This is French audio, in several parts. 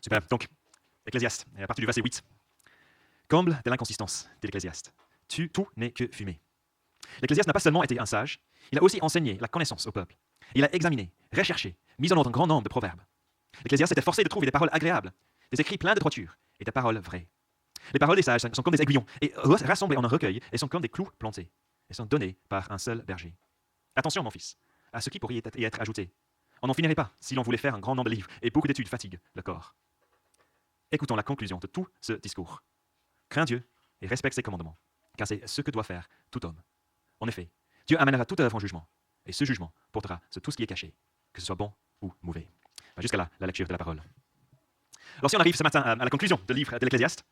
Super. Donc, Ecclésiaste, à partir du verset 8. Comble de l'inconsistance de l'Ecclésiaste. Tout n'est que fumée. L'Ecclésiaste n'a pas seulement été un sage, il a aussi enseigné la connaissance au peuple. Il a examiné, recherché, mis en ordre un grand nombre de proverbes. L'Ecclésiaste était forcé de trouver des paroles agréables, des écrits pleins de droiture et des paroles vraies. Les paroles des sages sont comme des aiguillons, et rassemblées en un recueil, et sont comme des clous plantés, et sont données par un seul berger. Attention, mon fils, à ce qui pourrait y être ajouté. On n'en finirait pas si l'on voulait faire un grand nombre de livres, et beaucoup d'études fatiguent le corps. Écoutons la conclusion de tout ce discours. Crains Dieu et respecte ses commandements, car c'est ce que doit faire tout homme. En effet, Dieu amènera toute œuvre en jugement, et ce jugement portera sur tout ce qui est caché, que ce soit bon ou mauvais. Jusqu'à là, la lecture de la parole. Alors si on arrive ce matin à la conclusion du livre de l'Ecclésiaste,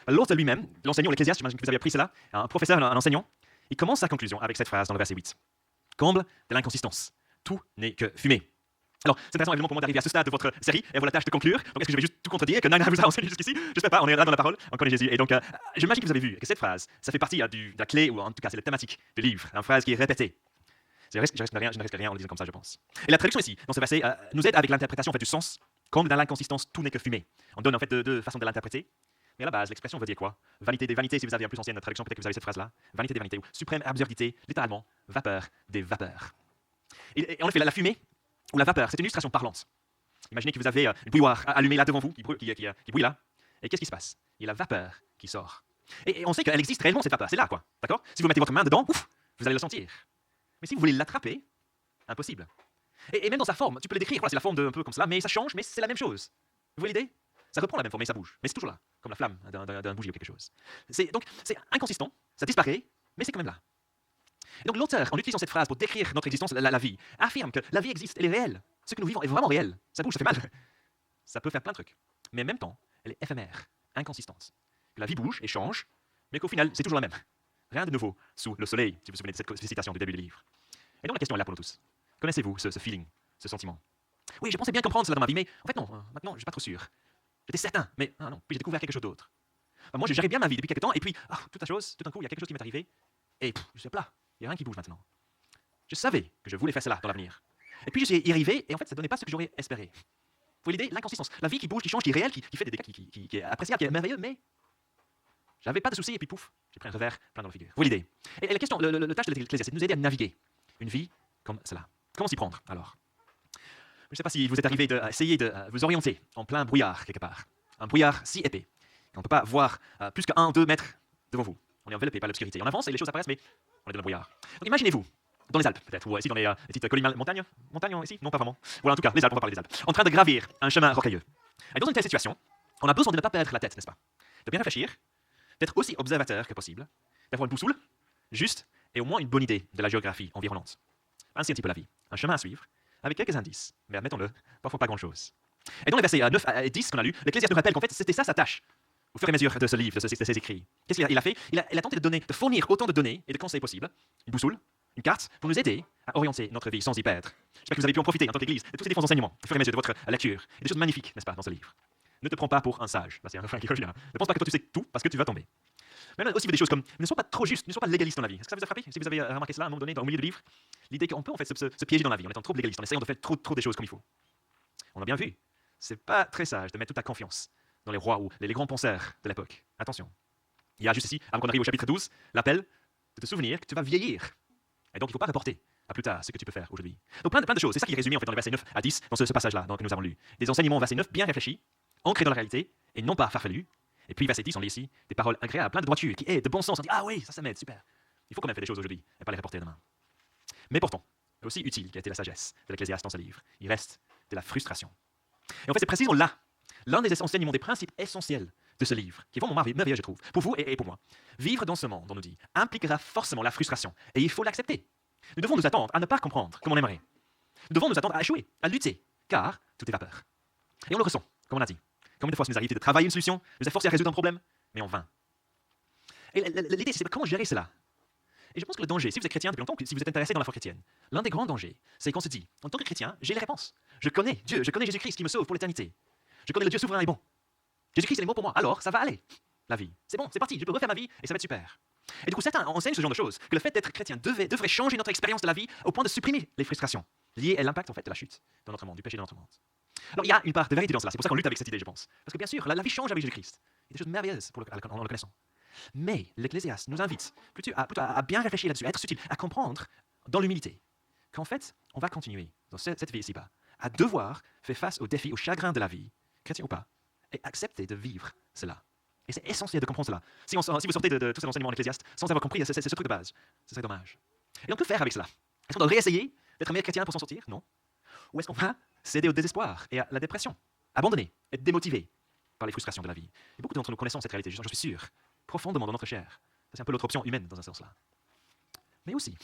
l'autre lui-même, l'enseignant de l'Ecclésiaste, j'imagine que vous avez appris cela, un professeur, un enseignant, il commence sa conclusion avec cette phrase dans le verset 8. Comble de l'inconsistance. Tout n'est que fumée. Alors, c'est intéressant évidemment pour moi d'arriver à ce stade de votre série et avoir la tâche de conclure. Donc, est-ce que je vais juste tout contredire que Nana vous a enseigné jusqu'ici? Je ne sais pas, on est là dans la parole, on connaît Jésus. Et donc, j'imagine que vous avez vu que cette phrase, ça fait partie de la clé, ou en tout cas, c'est la thématique du livre, une phrase qui est répétée. Je ne risque rien en le disant comme ça, je pense. Et la traduction ici, dans ce verset, nous aide avec l'interprétation en fait, du sens. Comme dans l'inconsistance, tout n'est que fumée. On donne en fait deux façons de l'interpréter. Mais à la base, l'expression veut dire quoi? Vanité des vanités, si vous avez une plus ancienne traduction, peut-être que vous avez cette phrase-là. Vanité des vanités, ou suprême absurdité, littéralement, vapeur des vapeurs. Et en effet, la fumée, ou la vapeur, c'est une illustration parlante. Imaginez que vous avez une bouilloire allumée là devant vous, qui bouille là. Et qu'est-ce qui se passe? Il y a la vapeur qui sort. Et on sait qu'elle existe réellement, cette vapeur. C'est là, quoi. D'accord? Si vous mettez votre main dedans, ouf, vous allez le sentir. Mais si vous voulez l'attraper, impossible. Et même dans sa forme, tu peux le décrire, voilà, c'est la forme un peu comme cela, mais ça change, mais c'est la même chose. Vous voyez l'idée? Ça reprend la même forme, mais ça bouge. Mais c'est toujours là, comme la flamme d'un bougie ou quelque chose. Donc, c'est inconsistant, ça disparaît, mais c'est quand même là. Et donc l'auteur, en utilisant cette phrase pour décrire notre existence, la vie, affirme que la vie existe, elle est réelle. Ce que nous vivons est vraiment réel. Ça bouge, ça fait mal. Ça peut faire plein de trucs. Mais en même temps, elle est éphémère, inconsistante. Que la vie bouge et change, mais qu'au final, c'est toujours la même. Rien de nouveau sous le soleil, si vous vous souvenez de cette citation du début du livre. Et donc la question est là pour nous tous. Connaissez-vous ce feeling, ce sentiment? Oui, je pensais bien comprendre cela dans ma vie, mais en fait non, maintenant je ne suis pas trop sûr. J'étais certain, mais non, puis j'ai découvert quelque chose d'autre. Moi, je gérais bien ma vie depuis quelque temps, et puis, tout d'un coup, il y a quelque chose qui m'est arrivé, et je suis plat, il n'y a rien qui bouge maintenant. Je savais que je voulais faire cela dans l'avenir. Et puis, je suis y arrivé, et en fait, ça ne donnait pas ce que j'aurais espéré. Vous voyez l'idée? L'inconsistance. La vie qui bouge, qui change, qui est réelle, qui fait des dégâts, qui est appréciable, qui est merveilleux, mais j'avais pas de soucis, et puis pouf, j'ai pris un revers plein dans la figure. Vous voyez l'idée? Et la question, le tâche de l'Ecclésiaste, c'est de nous aider à naviguer une vie comme cela. Comment s'y prendre, alors? Je ne sais pas si vous êtes arrivé à essayer de vous orienter en plein brouillard, quelque part. Un brouillard si épais qu'on ne peut pas voir plus que 1-2 mètres devant vous. On est enveloppé par l'obscurité. On avance et les choses apparaissent, mais on est dans le brouillard. Donc imaginez-vous, dans les Alpes, peut-être, ou ici dans les petites collines montagnes. Montagne ici? Non, pas vraiment. Voilà, en tout cas, les Alpes, on va parler des Alpes. En train de gravir un chemin rocailleux. Et dans une telle situation, on a besoin de ne pas perdre la tête, n'est-ce pas? De bien réfléchir, d'être aussi observateur que possible, d'avoir une boussole, juste, et au moins une bonne idée de la géographie environnante. Ainsi un petit peu la vie. Un chemin à suivre, avec quelques indices, mais admettons-le, parfois pas grand-chose. Et dans les versets 9 à 10 qu'on a lu, l'Ecclésiaste nous rappelle qu'en fait, c'était ça sa tâche, au fur et à mesure de ce livre, de ses écrits. Qu'est-ce qu'il a fait? Il a tenté de fournir autant de données et de conseils possibles, une boussole, une carte, pour nous aider à orienter notre vie sans y perdre. J'espère que vous avez pu en profiter en tant qu'Église de tous ces différents enseignements, au fur et à mesure de votre lecture. Et des choses magnifiques, n'est-ce pas, dans ce livre. Ne te prends pas pour un sage. Là, c'est un refrain qui revient. Ne pense pas que toi tu sais tout, parce que tu vas tomber. Mais aussi des choses comme ne sois pas trop juste, ne sois pas légaliste dans la vie. Est-ce que ça vous a frappé? Si vous avez remarqué cela à un moment donné, dans le milieu du livre, l'idée qu'on peut en fait se piéger dans la vie en étant trop légaliste, en essayant de faire trop des choses comme il faut. On a bien vu, c'est pas très sage de mettre toute ta confiance dans les rois ou les grands penseurs de l'époque. Attention. Il y a juste ici, avant qu'on arrive au chapitre 12, l'appel de te souvenir que tu vas vieillir. Et donc il ne faut pas reporter à plus tard ce que tu peux faire aujourd'hui. Donc plein de choses. C'est ça qui est résumé en fait dans les versets 9 à 10, dans ce passage-là que nous avons lu. Des enseignements verset 9 bien réfléchis, ancrés dans la réalité et non pas farfelus. Et puis verset 10, on lit ici des paroles agréables, plein de droiture, qui aident, de bon sens. On dit ah oui, ça m'aide, super. Il faut quand même faire des choses aujourd'hui et pas les reporter demain. Mais pourtant, aussi utile qu'a été la sagesse de l'Ecclésiaste dans ce livre, il reste de la frustration. Et en fait, c'est précisément là l'un des enseignements, des principes essentiels de ce livre, qui est vraiment merveilleux, je trouve, pour vous et pour moi. Vivre dans ce monde, on nous dit, impliquera forcément la frustration, et il faut l'accepter. Nous devons nous attendre à ne pas comprendre comme on aimerait. Nous devons nous attendre à échouer, à lutter, car tout est vapeur. Et on le ressent, comme on a dit. Combien de fois ça nous arrive de travailler une solution, nous forcer à résoudre un problème, mais en vain. Et l'idée, c'est comment gérer cela. Et je pense que le danger, si vous êtes chrétien depuis longtemps, si vous êtes intéressé dans la foi chrétienne, l'un des grands dangers, c'est qu'on se dit, en tant que chrétien, j'ai les réponses. Je connais Dieu, je connais Jésus-Christ qui me sauve pour l'éternité. Je connais le Dieu souverain et bon. Jésus-Christ est bon pour moi, alors ça va aller, la vie. C'est bon, c'est parti, je peux refaire ma vie et ça va être super. Et du coup, certains enseignent ce genre de choses, que le fait d'être chrétien devrait changer notre expérience de la vie au point de supprimer les frustrations liées à l'impact en fait de la chute dans notre monde, du péché dans notre monde. Alors, il y a une part de vérité dans cela. C'est pour ça qu'on lutte avec cette idée, je pense. Parce que bien sûr, la vie change avec Jésus-Christ. Il y a des choses merveilleuses en le connaissant. Mais l'Ecclésiaste nous invite plutôt à bien réfléchir là-dessus, à être subtil, à comprendre dans l'humilité qu'en fait, on va continuer dans cette vie ici-bas à devoir faire face aux défis, aux chagrins de la vie, chrétien ou pas, et accepter de vivre cela. Et c'est essentiel de comprendre cela. Si vous sortez de tous ces enseignements en Ecclésiaste sans avoir compris ce truc de base, ce serait dommage. Et on peut faire avec cela. Est-ce qu'on doit réessayer d'être un meilleur chrétien pour s'en sortir? Non. Ou est-ce qu'on va céder au désespoir et à la dépression, abandonner, être démotivé par les frustrations de la vie? Et beaucoup d'entre nous connaissons cette réalité, je suis sûr, profondément dans notre chair. C'est un peu l'autre option humaine dans un sens-là. Mais aussi,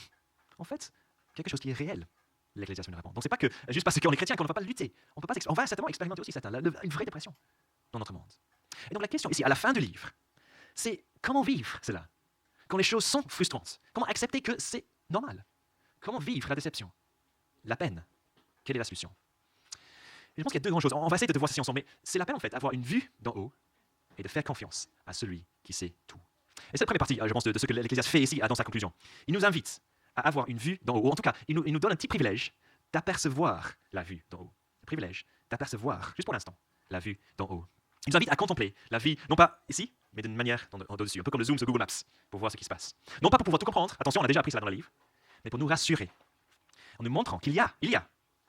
en fait, quelque chose qui est réel, l'Ecclésiaste nous répond. Donc c'est pas que juste parce qu'on est chrétien qu'on ne va pas lutter. On va certainement expérimenter aussi une vraie dépression dans notre monde. Et donc la question ici, à la fin du livre, c'est comment vivre cela quand les choses sont frustrantes? Comment accepter que c'est normal? Comment vivre la déception? La peine? Quelle est la solution? Et je pense qu'il y a deux grandes choses. On va essayer de voir ceci ensemble, mais c'est la peine en fait d'avoir une vue d'en haut et de faire confiance à celui qui sait tout. Et c'est la première partie, je pense, de ce que l'Ecclésiaste fait ici dans sa conclusion. Il nous invite à avoir une vue d'en haut, ou en tout cas, il nous donne un petit privilège d'apercevoir la vue d'en haut. Le privilège d'apercevoir, juste pour l'instant, la vue d'en haut. Il nous invite à contempler la vie, non pas ici, mais d'une manière en dessus, un peu comme le zoom sur Google Maps, pour voir ce qui se passe. Non pas pour pouvoir tout comprendre, attention, on a déjà appris cela dans le livre, mais pour nous rassurer, en nous montrant qu'il y a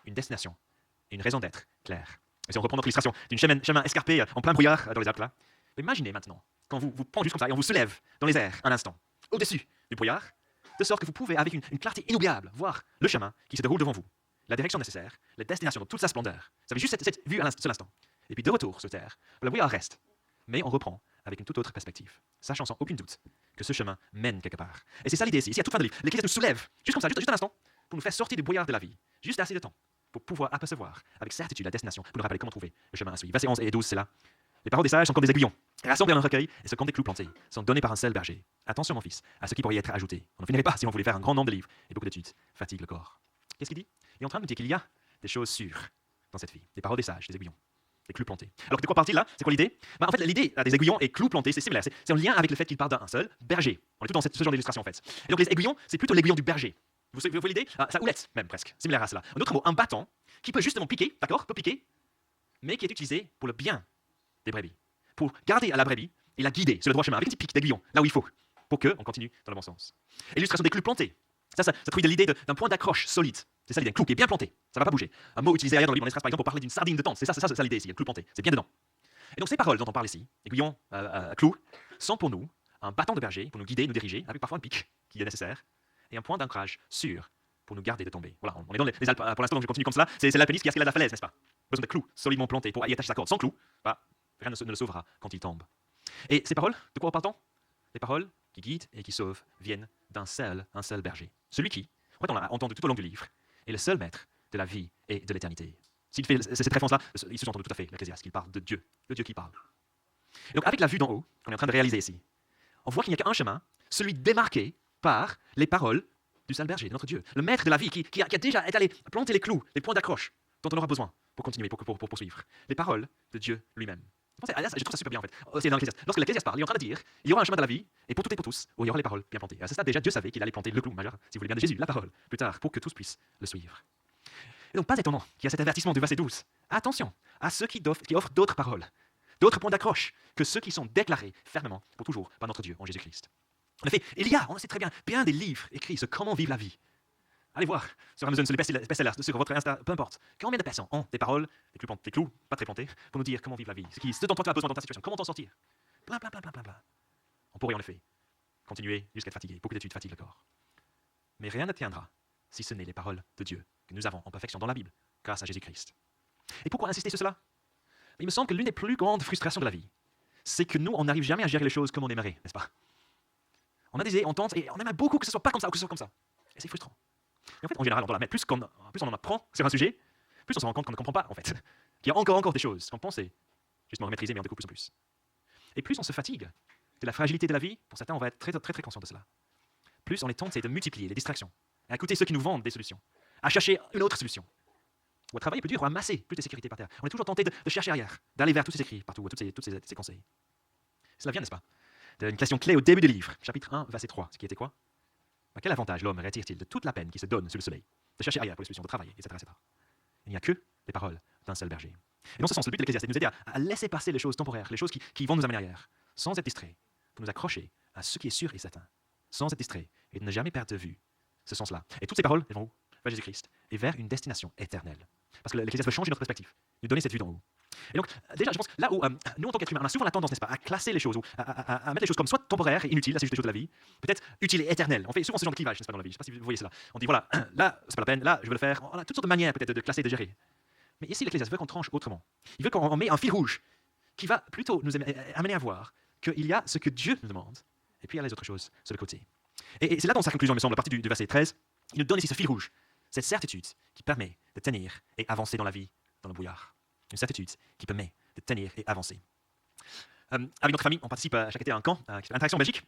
une destination et une raison d'être claire. Et si on reprend notre illustration d'une chemin escarpé en plein brouillard dans les Alpes là, imaginez maintenant, quand vous prenez juste comme ça et on vous soulève dans les airs un instant, au-dessus du brouillard, de sorte que vous pouvez, avec une clarté inoubliable, voir le chemin qui se déroule devant vous, la direction nécessaire, la destination dans toute sa splendeur. Vous avez juste cette vue à un seul instant. Et puis de retour sur Terre, le brouillard reste, mais on reprend avec une toute autre perspective, sachant sans aucun doute que ce chemin mène quelque part. Et c'est ça l'idée ici, à toute fin de livre. L'Église nous soulève, juste comme ça, juste un instant, pour nous faire sortir du brouillard de la vie, juste assez de temps, pour pouvoir apercevoir avec certitude la destination, pour nous rappeler comment trouver le chemin à suivre. Versets 11 et 12, c'est là. Les paroles des sages sont comme des aiguillons, rassemblés dans un recueil, et sont comme des clous plantés, sont donnés par un seul berger. Attention, mon fils, à ce qui pourrait y être ajouté. On ne finirait pas si on voulait faire un grand nombre de livres, et beaucoup d'études fatiguent le corps. Qu'est-ce qu'il dit? Il est en train de nous dire qu'il y a des choses sûres dans cette vie, des paroles des sages, des aiguillons, des clous plantés. Alors de quoi parle-t-il là? C'est quoi l'idée? En fait, l'idée des aiguillons et clous plantés, c'est similaire. C'est en lien avec le fait qu'il parle d'un seul berger. On est tout dans ce genre d'illustration en fait. Et donc les aiguillons, c'est plutôt l'aiguillon du berger. Vous voyez l'idée? Sa houlette, même presque, similaire à cela. En d'autres mots, un bâton qui peut justement piquer, d'accord? Peut piquer, mais qui est utilisé pour le bien des brebis, pour garder à la brebis et la guider sur le droit chemin avec un petit pic d'aiguillon, là où il faut, pour qu'on continue dans le bon sens. Et l'illustration des clous plantés, ça trouve de l'idée d'un point d'accroche solide. C'est ça l'idée, un clou qui est bien planté, ça ne va pas bouger. Un mot utilisé ailleurs dans le livre, en Esdras par exemple, pour parler d'une sardine de tente, c'est ça l'idée ici, le clou planté, c'est bien dedans. Et donc ces paroles dont on parle ici, aiguillon, clou, sont pour nous un bâton de berger pour nous guider, nous diriger, avec parfois un pic qui est nécessaire, et un point d'ancrage sûr pour nous garder de tomber. Voilà, on est dans les Alpes pour l'instant, donc je continue comme cela. C'est l'alpiniste qui escalade la falaise, n'est-ce pas? Besoin de clous solidement plantés pour y attacher sa corde. Sans clous, rien ne le sauvera quand il tombe. Et ces paroles, de quoi parle-t-on? Les paroles qui guident et qui sauvent viennent un seul berger. Celui qui, en fait, on l'a entendu tout au long du livre, est le seul maître de la vie et de l'éternité. S'il fait cette référence-là, il se sous-entend tout à fait l'Ecclésiaste, qu'il parle de Dieu, le Dieu qui parle. Et donc, avec la vue d'en haut, qu'on est en train de réaliser ici, on voit qu'il n'y a qu'un chemin, celui démarqué par les paroles du seul berger, de notre Dieu, le maître de la vie, qui a déjà allé planter les clous, les points d'accroche dont on aura besoin pour continuer, pour poursuivre. Les paroles de Dieu lui-même. Je trouve ça super bien en fait. C'est dans l'Ecclésiaste. Lorsque l'Ecclésiaste parle, il est en train de dire il y aura un chemin de la vie, et pour toutes et pour tous, où il y aura les paroles bien plantées. À ce stade, déjà, Dieu savait qu'il allait planter le clou majeur, si vous voulez bien, de Jésus, la parole, plus tard, pour que tous puissent le suivre. Et donc, pas étonnant qu'il y a cet avertissement du verset 12. Attention à ceux qui offrent d'autres paroles, d'autres points d'accroche que ceux qui sont déclarés fermement pour toujours par notre Dieu en Jésus-Christ. En effet, on le sait très bien des livres écrits sur comment vivre la vie. Allez voir sur Amazon, sur les best-sellers, sur votre Insta, peu importe. Combien de personnes ont des paroles, des clous, pas très plantés, pour nous dire comment vivre la vie, ce dont toi tu as besoin dans ta situation, comment t'en sortir. Plein. On pourrait en effet continuer jusqu'à être fatigué. Beaucoup d'études fatiguent le corps. Mais rien ne tiendra si ce n'est les paroles de Dieu que nous avons en perfection dans la Bible, grâce à Jésus-Christ. Et pourquoi insister sur cela? Il me semble que l'une des plus grandes frustrations de la vie, c'est que nous, on n'arrive jamais à gérer les choses comme on aimerait, n'est-ce pas? On a des idées, on tente, et on aimerait beaucoup que ce soit pas comme ça ou que ce soit comme ça. Et c'est frustrant. Et en fait, en général, on doit la mettre. Plus on en apprend sur un sujet, plus on se rend compte qu'on ne comprend pas, en fait. Qu'il y a encore des choses qu'on pensait justement maîtriser, mais on découvre plus en plus. Et plus on se fatigue de la fragilité de la vie, pour certains, on va être très conscient de cela. Plus on est tenté de multiplier les distractions, à écouter ceux qui nous vendent des solutions, à chercher une autre solution, ou à travailler plus dur, ou à masser plus de sécurité par terre. On est toujours tenté de chercher ailleurs, d'aller vers tous ces écrits partout, tous ces conseils. Cela vient, n'est-ce pas, d'une question clé au début du livre, chapitre 1, verset 3, ce qui était quoi? Quel avantage l'homme retire-t-il de toute la peine qui se donne sous le soleil, de chercher ailleurs pour les solutions, de travailler, etc. Il n'y a que les paroles d'un seul berger. Et dans ce sens, le but de l'Ecclésiaste est de nous aider à laisser passer les choses temporaires, les choses qui vont nous amener ailleurs, sans être distraits, pour nous accrocher à ce qui est sûr et certain, sans être distraits et de ne jamais perdre de vue ce sens-là. Et toutes ces paroles, elles vont où? Vers Jésus-Christ et vers une destination éternelle. Parce que l'Ecclésiaste veut changer notre perspective, nous donner cette vue d'en haut. Et donc, déjà, je pense, là où nous, en tant qu'êtres humains, on a souvent la tendance, n'est-ce pas, à classer les choses, ou à mettre les choses comme soit temporaires et inutiles, là c'est juste des choses de la vie, peut-être utiles et éternelles. On fait souvent ce genre de clivage, n'est-ce pas, dans la vie. Je ne sais pas si vous voyez cela. On dit, voilà, là, c'est pas la peine, là, je veux le faire. On a toutes sortes de manières, peut-être, de classer, de gérer. Mais ici, l'Ecclésiaste veut qu'on tranche autrement. Il veut qu'on met un fil rouge qui va plutôt nous amener à voir qu'il y a ce que Dieu nous demande, et puis il y a les autres choses sur le côté. Et c'est là dans sa conclusion, il me semble, à partir du verset 13, il nous donne ici ce fil rouge, cette certitude qui permet de tenir et avancer dans la vie, dans le brouillard. Une certitude qui permet de tenir et avancer. Avec notre famille, on participe à chaque été à un camp, Interaction Belgique.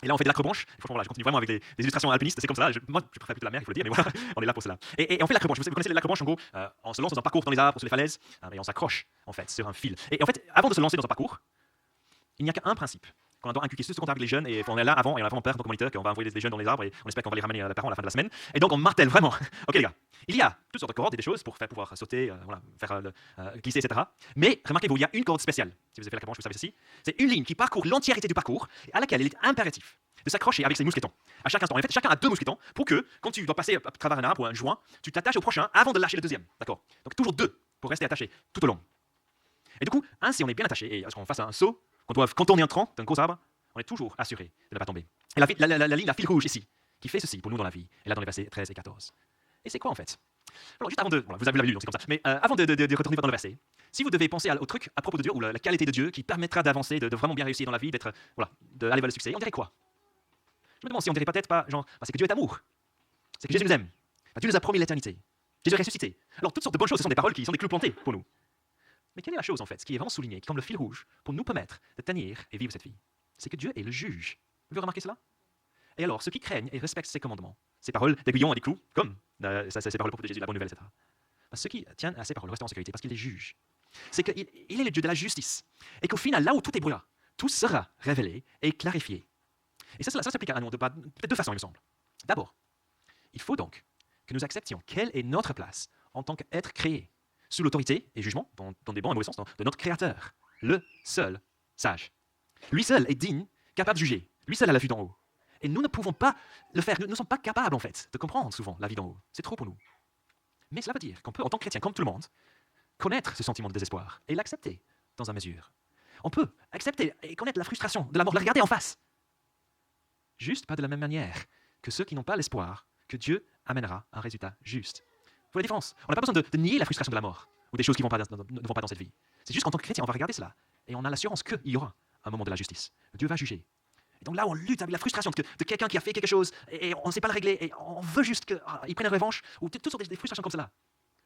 Et là, on fait de l'acrobranche. Franchement, voilà, je continue vraiment avec des illustrations alpinistes. C'est comme ça. Moi, je préfère plutôt la mer, il faut le dire, mais voilà, on est là pour cela. Et on fait l'acrobranche. Vous connaissez l'acrobranche, en gros, on se lance dans un parcours dans les arbres, sur les falaises, et on s'accroche, en fait, sur un fil. Et en fait, avant de se lancer dans un parcours, il n'y a qu'un principe qu'on doit inculquer, surtout quand on est avec les jeunes, et on est là avant, et on a vraiment peur en tant que moniteur qu'on va envoyer des jeunes dans les arbres, et on espère qu'on va les ramener à leurs parents à la fin de la semaine. Et donc, on martèle vraiment. Ok, les gars, il y a toutes sortes de cordes et des choses pour faire pouvoir sauter, voilà, faire glisser, etc. Mais remarquez-vous, il y a une corde spéciale. Si vous avez fait l'acrobranche, vous savez ceci. C'est une ligne qui parcourt l'entièreté du parcours, et à laquelle il est impératif de s'accrocher avec ses mousquetons. À chaque instant. En fait, chacun a 2 mousquetons pour que, quand tu dois passer à travers un arbre ou un joint, tu t'attaches au prochain avant de lâcher le deuxième. D'accord? Donc, toujours 2 pour rester attaché tout au long. Et du coup, si on est bien attaché, et qu'on fasse un saut, qu'on doit contourner un tronc d'un gros arbre, on est toujours assuré de ne pas tomber. Et la ligne, la fil rouge ici, qui fait ceci pour nous dans la vie, est là dans les versets 13 et 14. Et c'est quoi en fait? Alors juste avant de... Voilà, vous l'avez lu, donc c'est comme ça. Mais avant de retourner dans le verset, si vous devez penser au truc à propos de Dieu, ou la qualité de Dieu qui permettra d'avancer, de vraiment bien réussir dans la vie, d'aller vers le succès, on dirait quoi? Je me demande si on dirait peut-être pas, genre, c'est que Dieu est amour. C'est que Jésus nous aime. Dieu nous a promis l'éternité. Jésus est ressuscité. Alors toutes sortes de bonnes choses, ce sont des paroles qui sont des clous plantés pour nous. Mais quelle est la chose en fait, ce qui est vraiment souligné, qui est comme le fil rouge pour nous permettre de tenir et vivre cette vie? C'est que Dieu est le juge. Vous avez remarqué cela? Et alors, ceux qui craignent et respectent ses commandements, ces paroles d'aiguillon et des clous, comme ces paroles propres de Jésus, la bonne nouvelle, etc. Ceux qui tiennent à ces paroles restent en sécurité parce qu'il est juge. C'est qu'il est le Dieu de la justice. Et qu'au final, là où tout est brouillard, tout sera révélé et clarifié. Et ça s'applique à nous de peut-être 2 façons, il me semble. D'abord, il faut donc que nous acceptions quelle est notre place en tant qu'être créé, sous l'autorité et jugement, dans des bons et mauvais sens, de notre Créateur, le seul sage. Lui seul est digne, capable de juger. Lui seul a la vue d'en haut. Et nous ne pouvons pas le faire. Nous ne sommes pas capables, en fait, de comprendre souvent la vie d'en haut. C'est trop pour nous. Mais cela veut dire qu'on peut, en tant que chrétien, comme tout le monde, connaître ce sentiment de désespoir et l'accepter dans une mesure. On peut accepter et connaître la frustration de la mort, la regarder en face. Juste pas de la même manière que ceux qui n'ont pas l'espoir que Dieu amènera un résultat juste. Vous voyez la différence? On n'a pas besoin de nier la frustration de la mort ou des choses qui ne vont pas dans cette vie. C'est juste qu'en tant que chrétien, on va regarder cela et on a l'assurance qu'il y aura un moment de la justice. Dieu va juger. Et donc là, on lutte avec la frustration de quelqu'un qui a fait quelque chose et on ne sait pas le régler et on veut juste qu'il prenne une revanche ou toutes sortes de frustrations comme cela.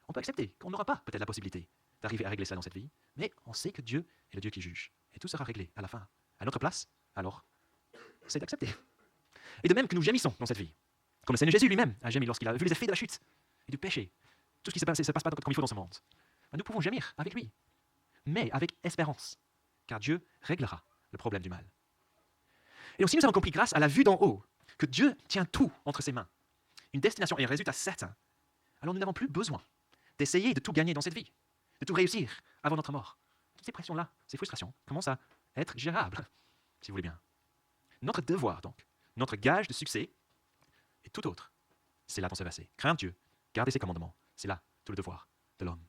On peut accepter qu'on n'aura pas peut-être la possibilité d'arriver à régler ça dans cette vie, mais on sait que Dieu est le Dieu qui juge. Et tout sera réglé à la fin. À notre place, alors, c'est d'accepter. Et de même que nous gémissons dans cette vie, comme le Seigneur Jésus lui-même a gémi lorsqu'il a vu les effets de la chute et du péché, tout ce qui se passe pas comme il faut dans ce monde. Nous pouvons gémir avec lui, mais avec espérance, car Dieu réglera le problème du mal. Et aussi nous avons compris grâce à la vue d'en haut que Dieu tient tout entre ses mains, une destination et un résultat certain. Alors nous n'avons plus besoin d'essayer de tout gagner dans cette vie, de tout réussir avant notre mort. Toutes ces pressions-là, ces frustrations commencent à être gérables, si vous voulez bien. Notre devoir donc, notre gage de succès est tout autre. C'est là dans ce verset. Craindre Dieu, garder ses commandements, c'est là tout le devoir de l'homme.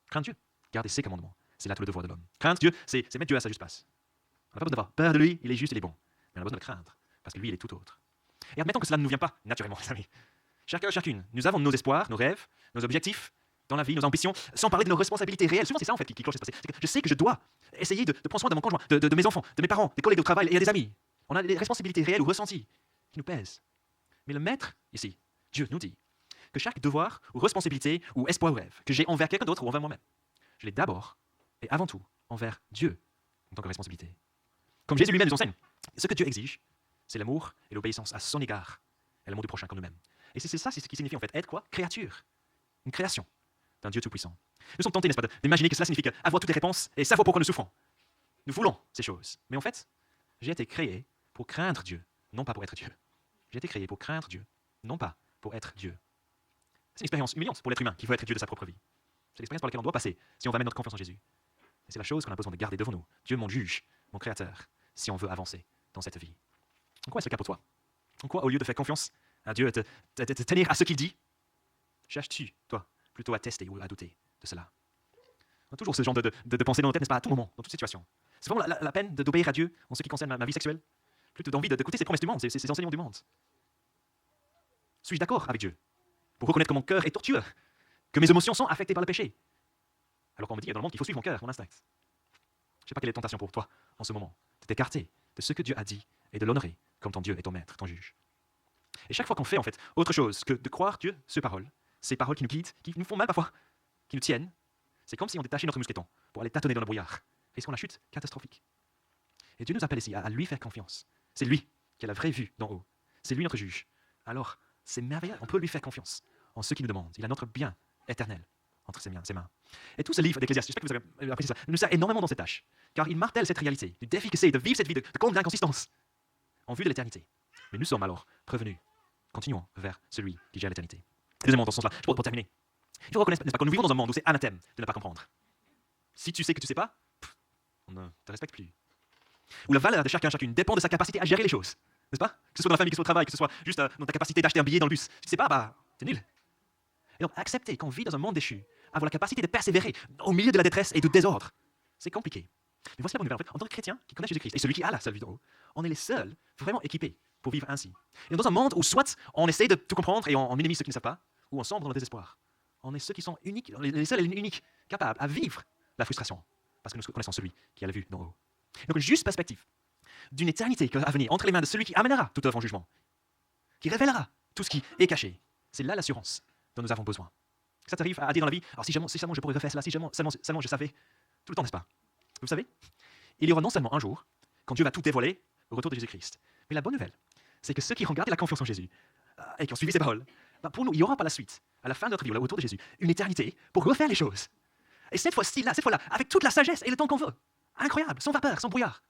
Craindre Dieu, garder ses commandements, c'est là tout le devoir de l'homme. Craindre Dieu, c'est mettre Dieu à sa juste place. On n'a pas besoin d'avoir peur de lui, il est juste, il est bon. Mais on a besoin de le craindre, parce que lui, il est tout autre. Et admettons que cela ne nous vient pas naturellement, les amis. Chacun, chacune, nous avons nos espoirs, nos rêves, nos objectifs dans la vie, nos ambitions, sans parler de nos responsabilités réelles. Souvent, c'est ça en fait qui cloche cette pensée. Je sais que je dois essayer de prendre soin de mon conjoint, de mes enfants, de mes parents, des collègues de travail et des amis. On a des responsabilités réelles ou ressenties qui nous pèsent. Mais le maître, ici, Dieu nous dit que chaque devoir ou responsabilité ou espoir ou rêve que j'ai envers quelqu'un d'autre ou envers moi-même, je l'ai d'abord et avant tout envers Dieu en tant que responsabilité. Comme Jésus lui-même nous enseigne, ce que Dieu exige, c'est l'amour et l'obéissance à son égard et l'amour du prochain comme nous-mêmes. Et c'est ça, c'est ce qui signifie en fait être quoi? Créature. Une création d'un Dieu tout-puissant. Nous sommes tentés, n'est-ce pas, d'imaginer que cela signifie avoir toutes les réponses et savoir pourquoi nous souffrons. Nous voulons ces choses. Mais en fait, j'ai été créé pour craindre Dieu, non pas pour être Dieu. J'ai été créé pour craindre Dieu, non pas pour être Dieu. C'est une expérience humiliante pour l'être humain qui veut être Dieu de sa propre vie. C'est l'expérience par laquelle on doit passer si on va mettre notre confiance en Jésus. Et c'est la chose qu'on a besoin de garder devant nous. Dieu, mon juge, mon créateur, si on veut avancer dans cette vie. En quoi est-ce le cas pour toi? En quoi, au lieu de faire confiance à Dieu, te tenir à ce qu'il dit, cherches-tu, toi, plutôt à tester ou à douter de cela? On a toujours ce genre de pensée dans nos têtes, n'est-ce pas, à tout moment, dans toute situation. C'est vraiment la peine d'obéir à Dieu en ce qui concerne ma vie sexuelle, plutôt d'envie d'écouter ses promesses du monde, ses enseignements du monde. Suis-je d'accord avec Dieu pour reconnaître que mon cœur est tortueux, que mes émotions sont affectées par le péché, alors qu'on me dit dans le monde qu'il faut suivre mon cœur, mon instinct? Je ne sais pas quelle est la tentation pour toi en ce moment, de t'écarter de ce que Dieu a dit et de l'honorer comme ton Dieu est ton maître, ton juge. Et chaque fois qu'on fait en fait autre chose que de croire Dieu, ces paroles qui nous guident, qui nous font mal parfois, qui nous tiennent, c'est comme si on détachait notre mousqueton pour aller tâtonner dans le brouillard. Risquons la chute catastrophique. Et Dieu nous appelle ici à lui faire confiance. C'est lui qui a la vraie vue d'en haut. C'est lui notre juge. Alors, c'est merveilleux, on peut lui faire confiance en ce qu'il nous demande. Il a notre bien éternel entre ses mains. Et tout ce livre d'Ecclésiaste, j'espère que vous avez apprécié ça, nous sert énormément dans cette tâche, car il martèle cette réalité, du défi que c'est de vivre cette vie de compte d'inconsistance en vue de l'éternité. Mais nous sommes alors prévenus. Continuons vers celui qui gère l'éternité. Deuxièmement, dans ce sens-là, pour terminer, il faut reconnaître, n'est-ce pas, que nous vivons dans un monde où c'est anathème de ne pas comprendre. Si tu sais que tu ne sais pas, on ne te respecte plus. Où la valeur de chacune dépend de sa capacité à gérer les choses. N'est-ce pas? Que ce soit dans la famille, que ce soit au travail, que ce soit juste dans ta capacité d'acheter un billet dans le bus. Si tu ne sais pas, bah, t'es nul. Et donc, accepter qu'on vit dans un monde déchu, avoir la capacité de persévérer au milieu de la détresse et du désordre, c'est compliqué. Mais voici la bonne nouvelle. En fait, en tant que chrétien qui connaît Jésus-Christ et celui qui a la seule vie d'en haut, on est les seuls vraiment équipés pour vivre ainsi. Et dans un monde où soit on essaie de tout comprendre et on minimise ceux qui ne savent pas, ou on sombre dans le désespoir, on est ceux qui sont uniques, les seuls et uniques capables à vivre la frustration, parce que nous connaissons celui qui a la vue d'en haut. Donc une juste perspective d'une éternité à venir entre les mains de celui qui amènera tout œuvre en jugement, qui révélera tout ce qui est caché. C'est là l'assurance dont nous avons besoin. Ça t'arrive à dire dans la vie, alors si seulement je pourrais refaire cela, si seulement je savais, tout le temps, n'est-ce pas? Vous savez, il y aura non seulement un jour, quand Dieu va tout dévoiler au retour de Jésus-Christ, mais la bonne nouvelle, c'est que ceux qui ont gardé la confiance en Jésus et qui ont suivi ses paroles, pour nous, il y aura par la suite, à la fin de notre vie, au retour de Jésus, une éternité pour refaire les choses. Et cette fois-là, avec toute la sagesse et le temps qu'on veut, incroyable, sans vapeur, sans brouillard,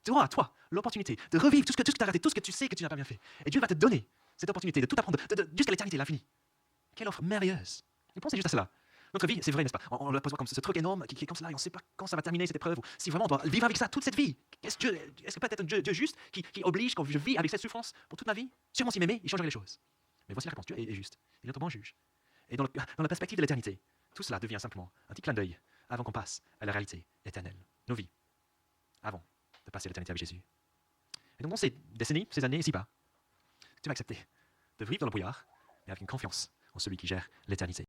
tu auras, toi, l'opportunité de revivre tout ce que tu as raté, tout ce que tu sais que tu n'as pas bien fait. Et Dieu va te donner cette opportunité de tout apprendre jusqu'à l'éternité, l'infini. Quelle offre merveilleuse. Et pensez juste à cela. Notre vie, c'est vrai, n'est-ce pas? On la pose comme ce truc énorme qui est comme cela et on ne sait pas quand ça va terminer cette épreuve. Ou si vraiment on doit vivre avec ça toute cette vie. Est-ce que peut-être un Dieu juste qui oblige quand je vis avec cette souffrance pour toute ma vie? Sûrement s'il m'aimait, il changerait les choses. Mais voici la réponse. Dieu est juste. Il est notre bon juge. Et dans la perspective de l'éternité, tout cela devient simplement un petit clin d'œil avant qu'on passe à la réalité éternelle. Nos vies, avant de passer à l'éternité avec Jésus. Et donc dans ces décennies, ces années, ici-bas, tu vas accepter de vivre dans le brouillard, mais avec une confiance en celui qui gère l'éternité.